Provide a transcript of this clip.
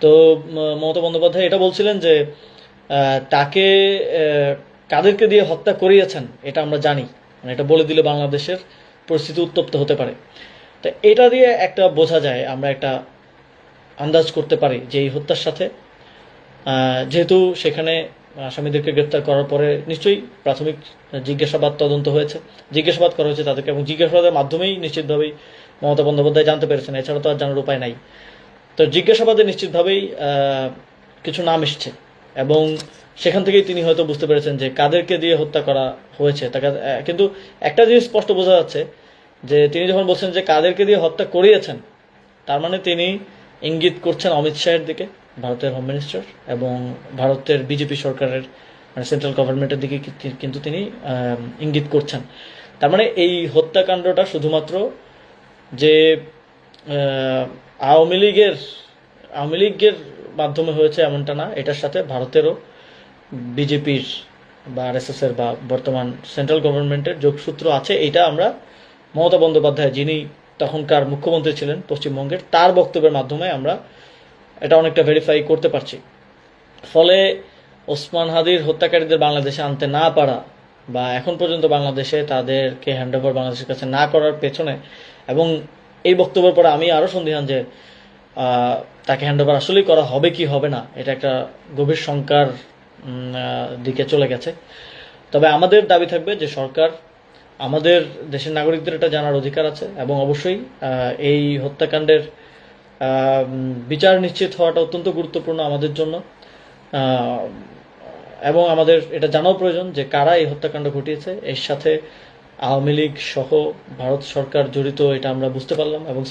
তো মমতা বন্দ্যোপাধ্যায় এটা বলছিলেন যে তাকে কাদেরকে দিয়ে হত্যা করিয়েছেন এটা আমরা জানি, মানে এটা বলে দিলে বাংলাদেশের পরিস্থিতি উত্তপ্ত হতে পারে। তো এটা দিয়ে একটা বোঝা যায়, আমরা একটা আন্দাজ করতে পারি যে এই হত্যার সাথে যেহেতু সেখানে আসামিদেরকে গ্রেপ্তার করার পরে নিশ্চয়ই প্রাথমিক জিজ্ঞাসাবাদ তদন্ত হয়েছে, জিজ্ঞাসাবাদ করা হয়েছে তাদেরকে, এবং জিজ্ঞাসাবাদের মাধ্যমেই নিশ্চিতভাবেই মমতা বন্দ্যোপাধ্যায় জানতে পেরেছেন, এছাড়া তো আর জানার উপায় নাই। তো জিজ্ঞাসাবাদে নিশ্চিতভাবেই কিছু নাম এসছে, এবং সেখান থেকেই তিনি হয়তো বুঝতে পেরেছেন যে কাদেরকে দিয়ে হত্যা করা হয়েছে তাকে। কিন্তু একটা জিনিস স্পষ্ট বোঝা যাচ্ছে যে তিনি যখন বলছেন যে কাদেরকে দিয়ে হত্যা করিয়েছেন, তার মানে তিনি ইঙ্গিত করছেন অমিত শাহের দিকে, ভারতের হোম মিনিস্টার, এবং ভারতের বিজেপি সরকারের, মানে সেন্ট্রাল গভর্নমেন্টের দিকে কিন্তু তিনি ইঙ্গিত করছেন। তার মানে এই হত্যাকাণ্ডটা শুধুমাত্র যে আওয়ামী লীগের মাধ্যমে হয়েছে এমনটা না, এটার সাথে ভারতেরও বিজেপির বা আরএসএস এর বা বর্তমান সেন্ট্রাল গভর্নমেন্টের যোগসূত্র আছে। এটা আমরা মমতা বন্দ্যোপাধ্যায়, যিনি তখনকার মুখ্যমন্ত্রী ছিলেন পশ্চিমবঙ্গের, তার বক্তব্যের মাধ্যমে আমরা এটা অনেকটা ভেরিফাই করতে পারছি। ফলে ওসমান হাদির হত্যাকারীদের বাংলাদেশে আনতে না পারা, বা এখন পর্যন্ত বাংলাদেশে তাদেরকে হ্যান্ডওভার বাংলাদেশের কাছে না করার পেছনে, এবং এই বক্তব্যের পরে আমি আরও সন্দিহান যে তাকে হ্যান্ডওভার আসলেই করা হবে কি হবে না, এটা একটা গভীর শঙ্কার দিকে চলে গেছে। তবে আমাদের দাবি থাকবে যে সরকার, আমাদের দেশের নাগরিকদের এটা জানার অধিকার আছে, এবং অবশ্যই এই হত্যাকাণ্ডের বিচার নিশ্চিত হওয়াটা অত্যন্ত গুরুত্বপূর্ণ আমাদের জন্য, এবং আমাদের এটা জানাও প্রয়োজন যে কারা এই হত্যাকাণ্ড ঘটিয়েছে। এর সাথে আওয়ামী লীগ সহ ভারত সরকার জড়িত, এটা আমরা বুঝতে পারলাম, এবং